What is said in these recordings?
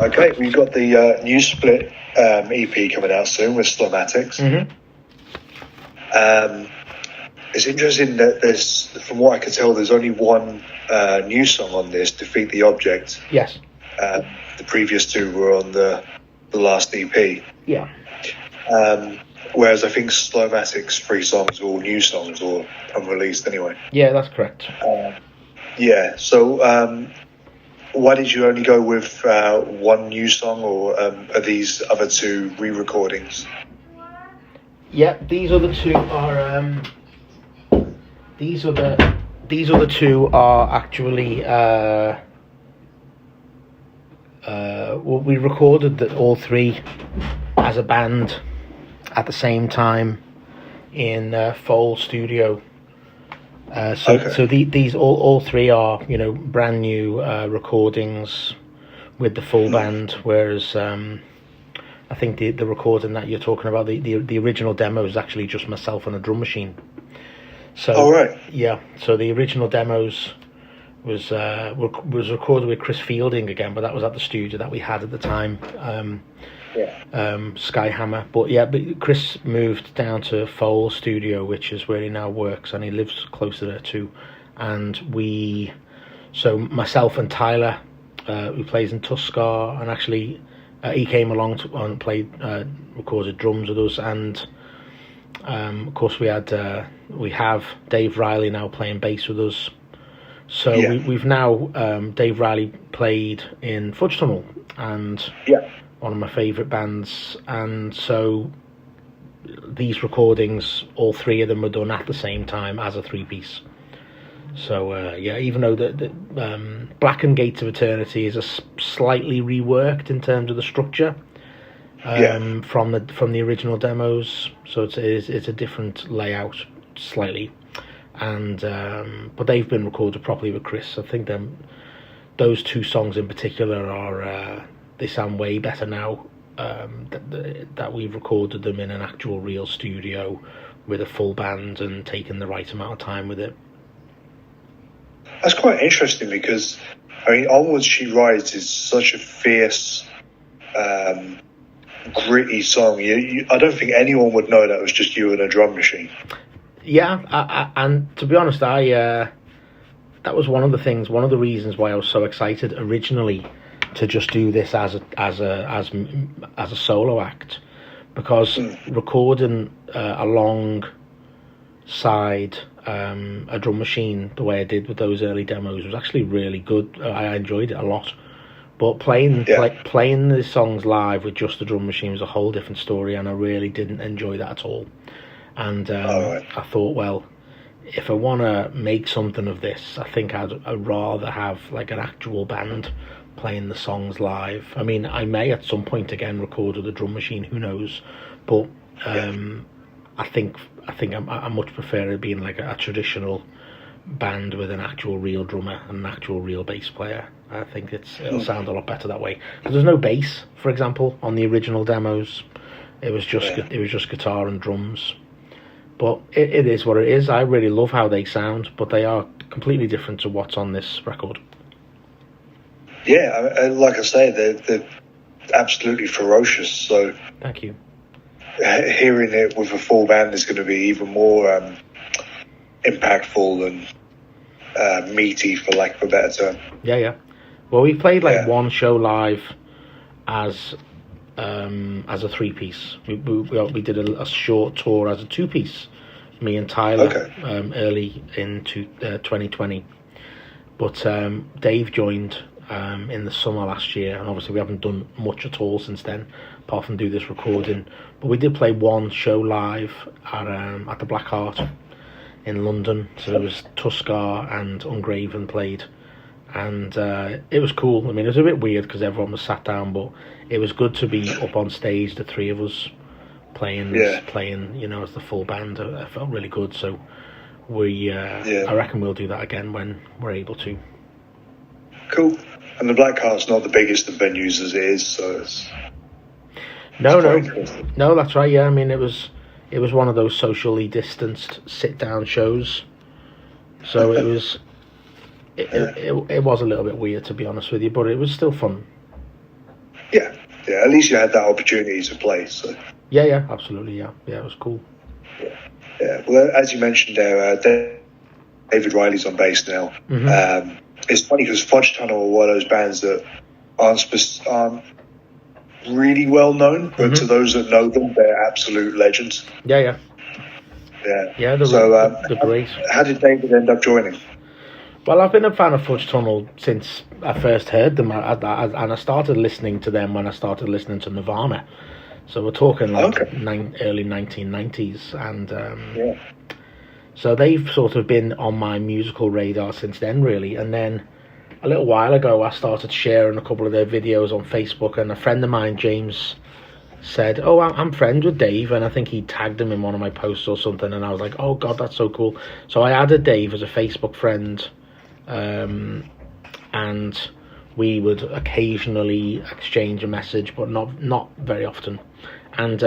Okay, we've got the new split EP coming out soon with Slomatics. Mm-hmm. It's interesting that there's, from what I can tell, there's only one new song on this, Defeat the Object. Yes. The previous two were on the last EP. Yeah. Whereas I think Slomatics' 3 songs are all new songs or unreleased anyway. Yeah, that's correct. Yeah, so why did you only go with one new song, or are these other 2 re-recordings? Yeah, these other 2 are these other 2 are actually well, we recorded all 3 as a band at the same time in Foal Studio. So these all 3 are, you know, brand new recordings with the full band, whereas I think the recording that you're talking about, the original demo is actually just myself and a drum machine. So yeah, so the original demos was recorded with Chris Fielding again, but that was at the studio that we had at the time, Skyhammer. But Chris moved down to Foal Studio, which is where he now works, and he lives closer there too. And so myself and Tyler, who plays in Tuskar, and actually he came along and played, recorded drums with us, and of course we have Dave Riley now playing bass with us. So we've now Dave Riley played in Fudge Tunnel, and one of my favourite bands, and so these recordings, all 3 of them were done at the same time as a 3-piece. So even though the Black and Gates of Eternity is a slightly reworked in terms of the structure from the original demos, so it's a different layout slightly, and but they've been recorded properly with Chris. I think those 2 songs in particular are they sound way better now that we've recorded them in an actual real studio with a full band and taken the right amount of time with it. That's quite interesting, because I mean, Onwards She Rides is such a fierce, gritty song. I don't think anyone would know that was just you and a drum machine. Yeah, and to be honest, that was one of the reasons why I was so excited originally to just do this as a solo act, because recording alongside a drum machine the way I did with those early demos was actually really good. I enjoyed it a lot, but playing the songs live with just the drum machine was a whole different story, and I really didn't enjoy that at all. And I thought, well, if I want to make something of this, I think I'd rather have like an actual band playing the songs live. I mean, I may at some point again record with a drum machine, who knows, but I think I much prefer it being like a traditional band with an actual real drummer and an actual real bass player. I think it'll sound a lot better that way. Because there's no bass, for example, on the original demos. It was just guitar and drums. But it is what it is. I really love how they sound, but they are completely different to what's on this record. Yeah, like I say, they're absolutely ferocious. So thank you. Hearing it with a full band is going to be even more impactful and meaty, for lack of a better term. Yeah. Well, we played one show live as a 3-piece. We did a short tour as a 2-piece, me and Tyler, early into 2020. But Dave joined in the summer last year, and obviously we haven't done much at all since then, apart from do this recording. But we did play one show live at the Black Heart in London. So there was Tuskar and Ungraven played, and it was cool. I mean, it was a bit weird because everyone was sat down, but it was good to be up on stage, the 3 of us playing, you know, as the full band. It felt really good. So I reckon we'll do that again when we're able to. Cool. And the Black Heart's not the biggest of venues as it is, so it's no, that's right. Yeah, I mean, it was one of those socially distanced sit-down shows, so it was it was a little bit weird, to be honest with you, but it was still fun. Yeah, yeah. At least you had that opportunity to play. So. Yeah, absolutely. Yeah, it was cool. Yeah. Well, as you mentioned there, David Riley's on bass now. Mm-hmm. It's funny because Fudge Tunnel are one of those bands that aren't really well known, but to those that know them, they're absolute legends. Yeah. Yeah. They're great. How did David end up joining? Well, I've been a fan of Fudge Tunnel since I first heard them, and I started listening to them when I started listening to Nirvana. So we're talking early 1990s, and so they've sort of been on my musical radar since then, really. And then a little while ago, I started sharing a couple of their videos on Facebook, and a friend of mine, James, said, "Oh, I'm friends with Dave," and I think he tagged him in one of my posts or something, and I was like, "Oh God, that's so cool." So I added Dave as a Facebook friend, and we would occasionally exchange a message, but not very often. And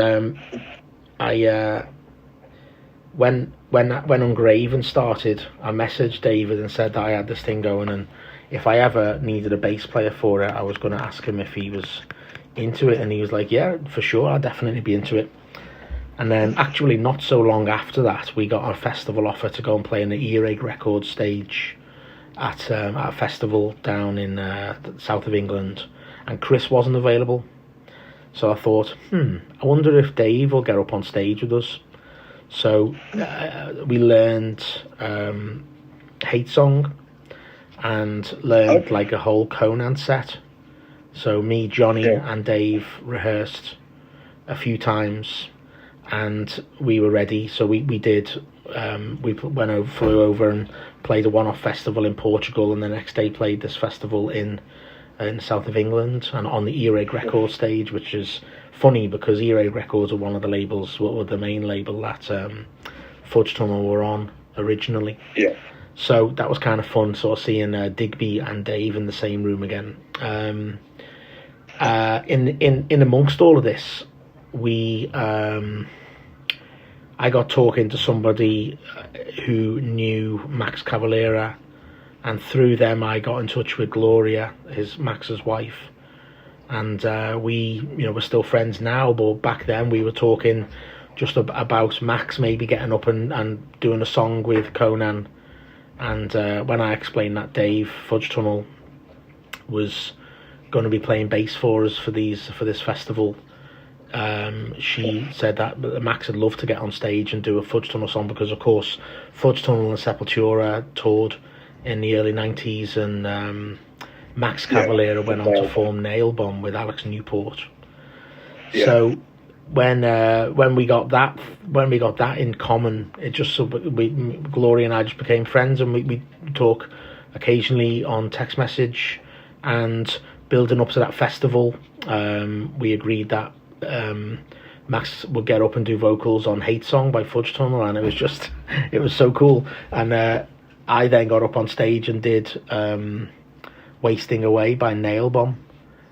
when Ungraven started, I messaged David and said that I had this thing going, and if I ever needed a bass player for it, I was going to ask him if he was into it, and he was like, "Yeah, for sure, I'd definitely be into it." And then actually not so long after that, we got a festival offer to go and play in the Earache Records stage at a festival down in the south of England, and Chris wasn't available. So I thought, I wonder if Dave will get up on stage with us. So we learned Hate Song and learned like a whole Conan set. So me, Johnny and Dave rehearsed a few times, and we were ready. So we did, flew over and played a one-off festival in Portugal, and the next day played this festival in the south of England, and on the Earache Records stage, which is funny because Earache Records are one of the labels, what were the main label that Fudge Tunnel were on originally. Yeah. So that was kind of fun, sort of seeing Digby and Dave in the same room again. In amongst all of this, I got talking to somebody who knew Max Cavalera, and through them I got in touch with Gloria, Max's wife, and we're still friends now, but back then we were talking just about Max maybe getting up and doing a song with Conan, and when I explained that Dave Fudge Tunnel was going to be playing bass for us for this festival, she said that Max would love to get on stage and do a Fudge Tunnel song, because of course Fudge Tunnel and Sepultura toured in the early 90s, and Max Cavalera went on to form Nail Bomb with Alex Newport. So when we got that in common, it just Gloria and I just became friends, and we talk occasionally on text message. And building up to that festival, we agreed that Max would get up and do vocals on Hate Song by Fudge Tunnel, and it was so cool. And I then got up on stage and did Wasting Away by Nail Bomb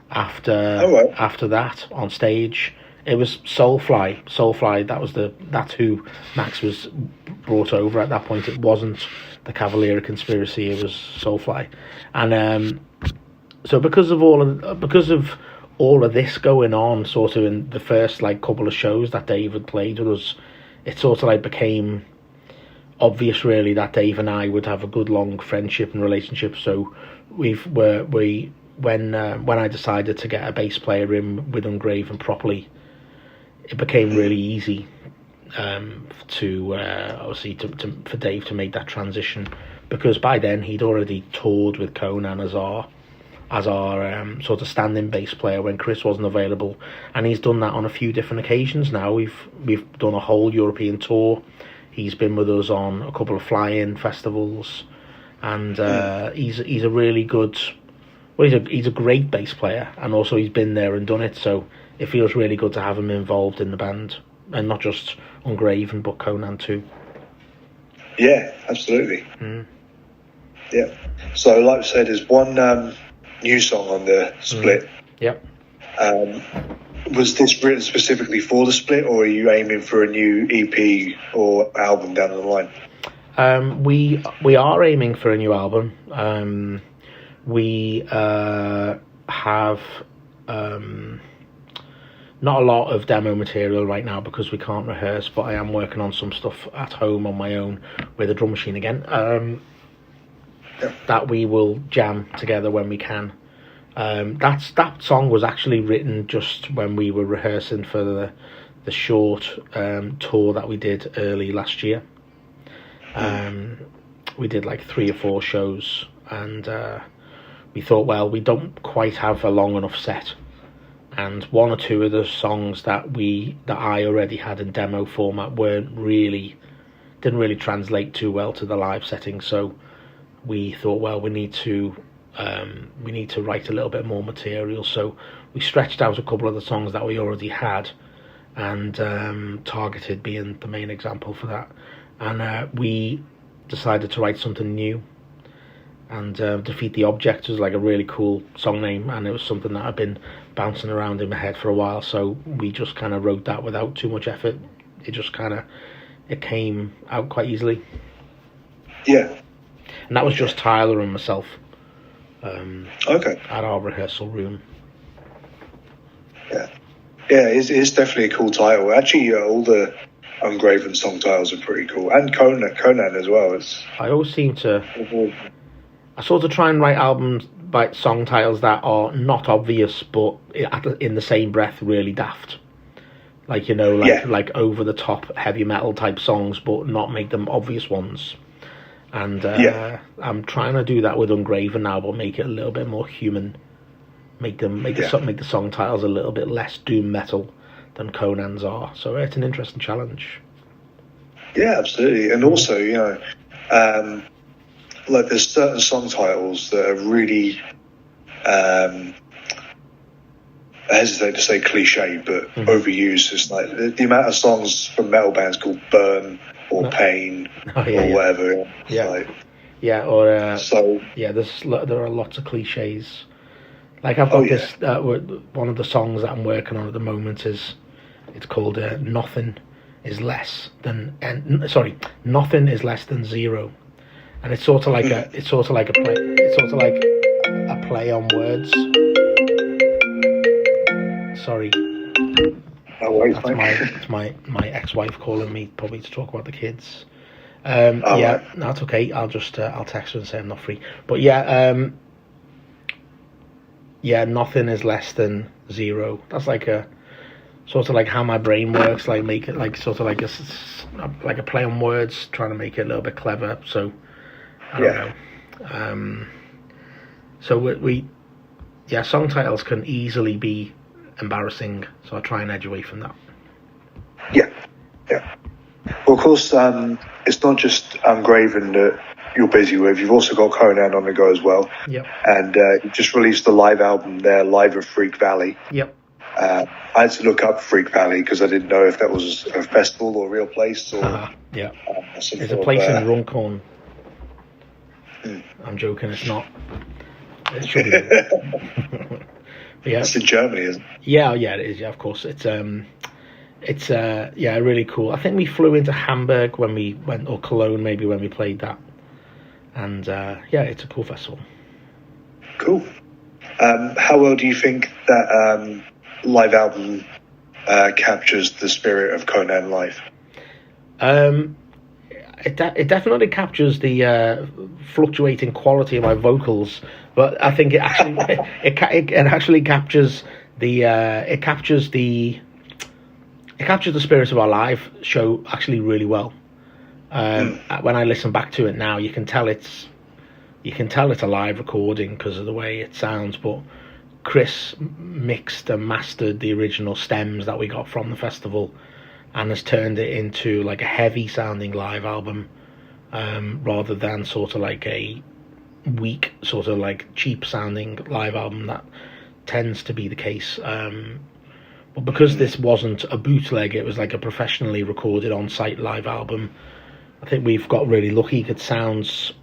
after that on stage. It was Soulfly. That's who Max was brought over at that point. It wasn't the Cavalera Conspiracy, it was Soulfly. And so because of all of this going on, sort of in the first like couple of shows that Dave had played with us, it sort of like became obvious really that Dave and I would have a good long friendship and relationship. So when I decided to get a bass player in with Ungraven properly, it became really easy for Dave to make that transition, because by then he'd already toured with Conan as our sort of standing bass player when Chris wasn't available, and he's done that on a few different occasions now. We've done a whole European tour. He's been with us on a couple of fly-in festivals, and he's a really good. Well, he's a great bass player, and also he's been there and done it. So it feels really good to have him involved in the band, and not just Ungraven, but Conan too. Yeah, absolutely. Yeah. So, like I said, there's one new song on the split. Yep. Was this written specifically for the split, or are you aiming for a new EP or album down the line? We are aiming for a new album. We have Not a lot of demo material right now because we can't rehearse, but I am working on some stuff at home on my own with a drum machine again. That we will jam together when we can. That song was actually written just when we were rehearsing for the short tour that we did early last year. We did like 3 or 4 shows, and we thought, well, we don't quite have a long enough set, and 1 or 2 of the songs that I already had in demo format didn't really translate too well to the live setting. So we thought, well, we need to write a little bit more material. So we stretched out a couple of the songs that we already had, and Targeted being the main example for that. And we decided to write something new. And Defeat the Object was like a really cool song name, and it was something that I've been bouncing around in my head for a while. So we just kind of wrote that without too much effort. It came out quite easily. Yeah. And that was just Tyler and myself. Okay. At our rehearsal room. Yeah. Yeah, it's definitely a cool title. Actually, all the Ungraven song titles are pretty cool, and Conan as well. I always seem to. I sort of try and write albums by song titles that are not obvious, but in the same breath really daft. Like, like over the top heavy metal type songs, but not make them obvious ones. And I'm trying to do that with Ungraven now, but make it a little bit more human. Make the song titles a little bit less doom metal than Conan's are. So it's an interesting challenge. Yeah, absolutely. And also, like there's certain song titles that are really, I hesitate to say cliche, but overused. It's like the amount of songs from metal bands called Burn or Pain or whatever. There are lots of cliches. Like I've got this, one of the songs that I'm working on at the moment it's called Nothing is Less Than Zero. And it's sort of like a play on words. Sorry. It's my ex-wife calling me probably to talk about the kids. Right. That's okay. I'll just I'll text her and say I'm not free. But nothing is less than zero. That's like a sort of like how my brain works. Like make it like sort of like a play on words, trying to make it a little bit clever. So I don't know. So we song titles can easily be embarrassing, so I try and edge away from that. Yeah. Well, of course, it's not just Ungraven that you're busy with. You've also got Conan on the go as well. Yep. And you just released the live album there, Live at Freak Valley. Yep. I had to look up Freak Valley because I didn't know if that was a festival or a real place. Or it's a place in Runcorn. I'm joking, it's not. It should be. It's in Germany, isn't it? Yeah, it is. Yeah, of course. It's really cool. I think we flew into Hamburg when we went, or Cologne maybe when we played that. And it's a cool festival. Cool. How well do you think that live album captures the spirit of Conan live? It definitely captures the fluctuating quality of my vocals, but I think it actually it captures the spirit of our live show actually really well. When I listen back to it now, you can tell it's a live recording because of the way it sounds. But Chris mixed and mastered the original stems that we got from the festival, and has turned it into like a heavy sounding live album, rather than sort of like a weak, sort of like cheap sounding live album that tends to be the case. But because this wasn't a bootleg, it was like a professionally recorded on-site live album. I think we've got really lucky. It sounds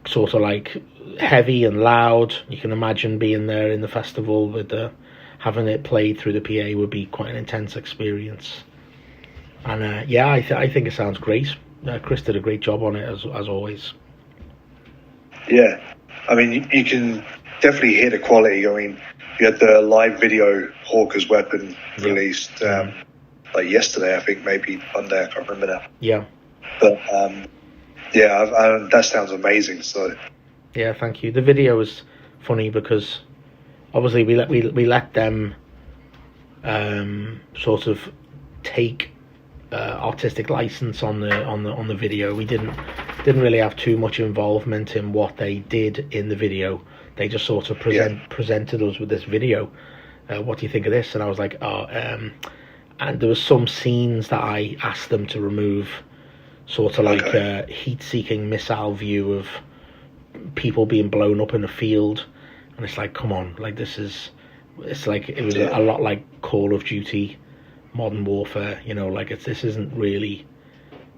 sort of like heavy and loud. You can imagine being there in the festival with having it played through the PA would be quite an intense experience. And I think it sounds great. Chris did a great job on it as always. Yeah, I mean, you can definitely hear the quality. I mean, you had the live video Hawker's Weapon released like yesterday, I think, maybe Monday, I can't remember now. Yeah. But that sounds amazing. So yeah, thank you. The video was funny because obviously we let them sort of take artistic license on the video. We didn't really have too much involvement in what they did in the video. They just sort of presented us with this video. What do you think of this? And I was like, and there was some scenes that I asked them to remove, sort of like a heat-seeking missile view of people being blown up in a field. And it's like, come on, like it's like, it was a lot like Call of Duty, Modern Warfare, like this isn't really,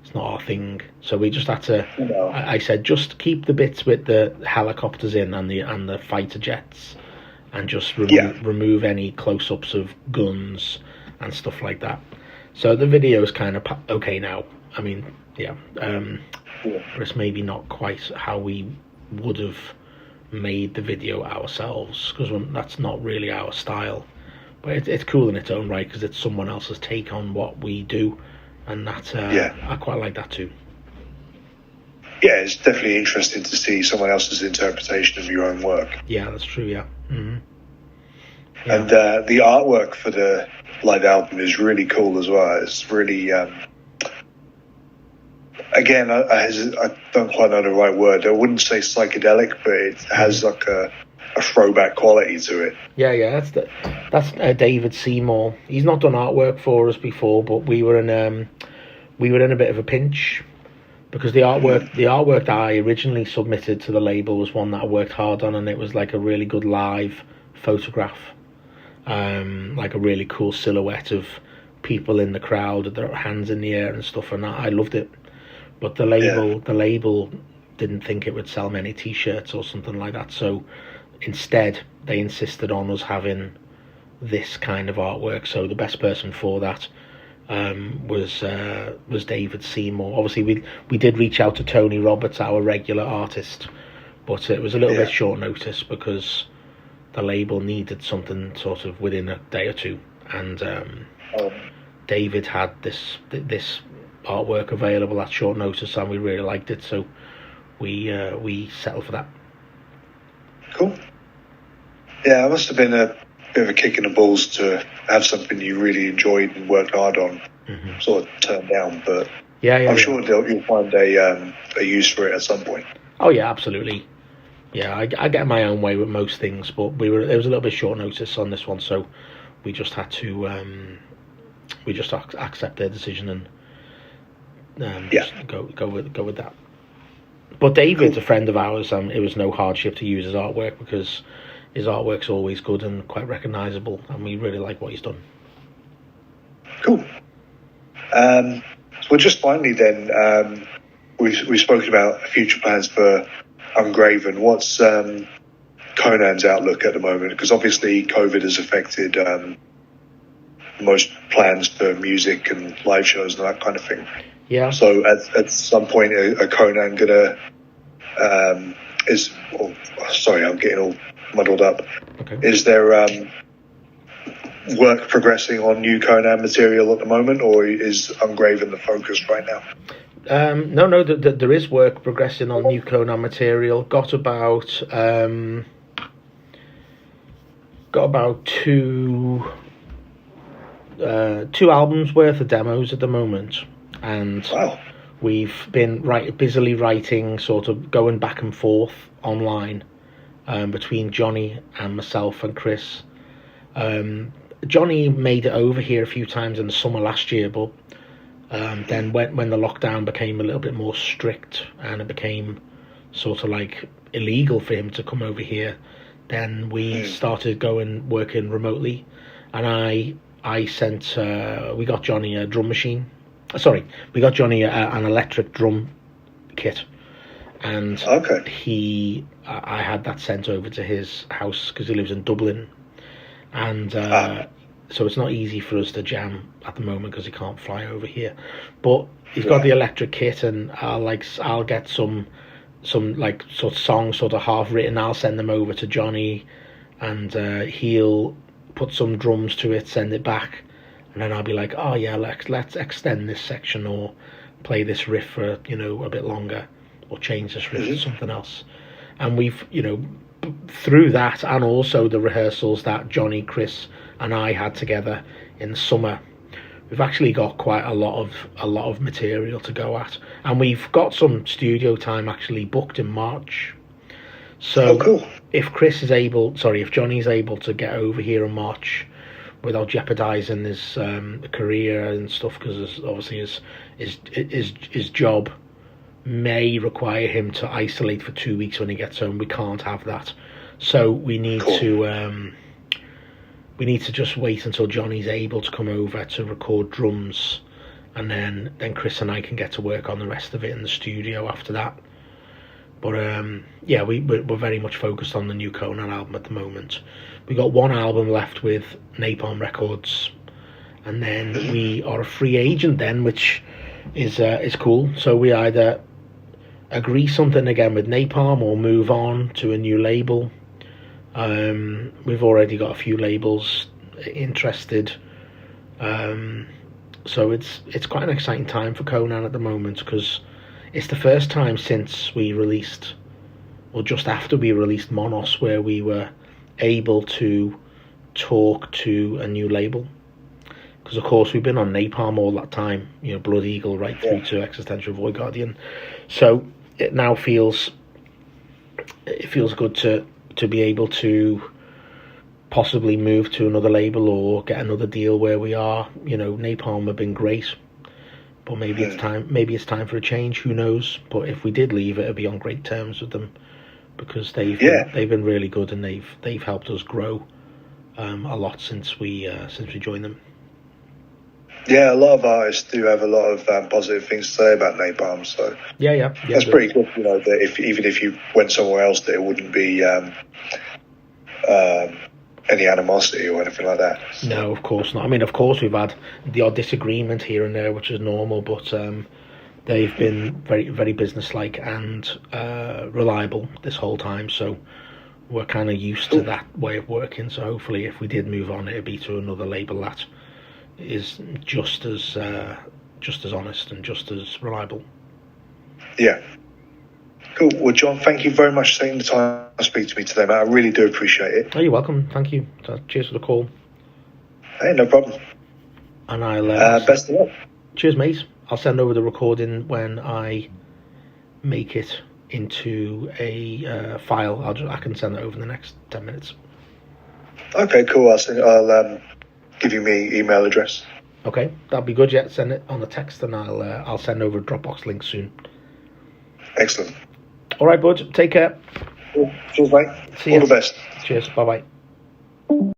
it's not our thing. So we just had to, I said, just keep the bits with the helicopters in and the fighter jets, and just remove any close-ups of guns and stuff like that. So the video is kind of okay now. I mean, it's maybe not quite how we would have made the video ourselves, because that's not really our style. But it's cool in its own right, because it's someone else's take on what we do, and that I quite like that too. Yeah, it's definitely interesting to see someone else's interpretation of your own work. Yeah, that's true. Yeah. Mm-hmm. And the artwork for the live album is really cool as well. It's really, again, I don't quite know the right word. I wouldn't say psychedelic, but it has like a throwback quality to it. Yeah, that's David Seymour. He's not done artwork for us before, but we were in a bit of a pinch, because the artwork that I originally submitted to the label was one that I worked hard on, and it was like a really good live photograph, like a really cool silhouette of people in the crowd with their hands in the air and stuff, and I loved it. But the label didn't think it would sell many T-shirts or something like that, so instead they insisted on us having this kind of artwork. So the best person for that was David Seymour. Obviously we did reach out to Tony Roberts, our regular artist, but it was a little bit short notice because the label needed something sort of within a day or two, and David had this artwork available at short notice, and we really liked it, so we settled for that. Cool. Yeah, it must have been a bit of a kick in the balls to have something you really enjoyed and worked hard on sort of turned down, but I'm sure you'll find a use for it at some point. Oh yeah, absolutely. Yeah, I get my own way with most things, but it was a little bit short notice on this one, so we just had to accept their decision and just go with that. But David's a friend of ours, and it was no hardship to use his artwork, because his artwork's always good and quite recognisable, and we really like what he's done. Cool. Well, just finally then, we've spoken about future plans for Ungraven. What's Conan's outlook at the moment? Because obviously COVID has affected most plans for music and live shows and that kind of thing. Yeah. So at some point, are Conan gonna sorry, I'm getting all muddled up. Okay. Is there work progressing on new Conan material at the moment, or is Ungraven the focus right now? No, there is work progressing on new Conan material. Got about two albums worth of demos at the moment, and we've been busily writing, sort of going back and forth online between Johnny and myself and Chris. Johnny made it over here a few times in the summer last year, but then when the lockdown became a little bit more strict and it became sort of like illegal for him to come over here, then we started working remotely, and we got Johnny a drum machine. We got Johnny an electric drum kit, and I had that sent over to his house because he lives in Dublin, and so it's not easy for us to jam at the moment because he can't fly over here. But he's got the electric kit, and I'll get some like sort of songs sort of half written. I'll send them over to Johnny, and he'll put some drums to it, send it back, and then I'll be like, oh yeah, let's extend this section or play this riff for a bit longer, or change this riff to something else. And we've through that, and also the rehearsals that Johnny, Chris, and I had together in the summer, we've actually got quite a lot of material to go at, and we've got some studio time actually booked in March. So cool. If Johnny's able to get over here in March without jeopardising his career and stuff, because obviously his job may require him to isolate for 2 weeks when he gets home. We can't have that, so we need to just wait until Johnny's able to come over to record drums, and then Chris and I can get to work on the rest of it in the studio after that. But we're very much focused on the new Conan album at the moment. We got one album left with Napalm Records, and then we are a free agent then, which is cool. So we either agree something again with Napalm or move on to a new label. We've already got a few labels interested, so it's quite an exciting time for Conan at the moment, because it's the first time since we released, or just after we released Monos, where we were able to talk to a new label. Because of course we've been on Napalm all that time, Blood Eagle right through to Existential Void Guardian. So it now feels good to be able to possibly move to another label or get another deal where we are. Napalm have been great, but maybe it's time for a change. Who knows? But if we did leave, it'd be on great terms with them, because they've been really good, and they've helped us grow a lot since we joined them. Yeah, a lot of artists do have a lot of positive things to say about Napalm, so yeah, that's pretty good. That even if you went somewhere else, there wouldn't be any animosity or anything like that. No, of course not. I mean, of course we've had the odd disagreement here and there, which is normal, but they've been very, very businesslike and reliable this whole time. So we're kind of used to that way of working. So hopefully, if we did move on, it'd be to another label that is just as honest and just as reliable. Yeah. Cool. Well, John, thank you very much for taking the time to speak to me today, mate. I really do appreciate it. Oh, you're welcome. Thank you. Cheers for the call. Hey, no problem. And I'll best of luck. Cheers, mate. I'll send over the recording when I make it into a file. I can send it over in the next 10 minutes. Okay, cool. I'll give you my email address. Okay, that'll be good. Yeah, send it on the text, and I'll send over a Dropbox link soon. Excellent. All right, bud. Take care. Cheers, mate. See you. All the best. Cheers. Bye-bye.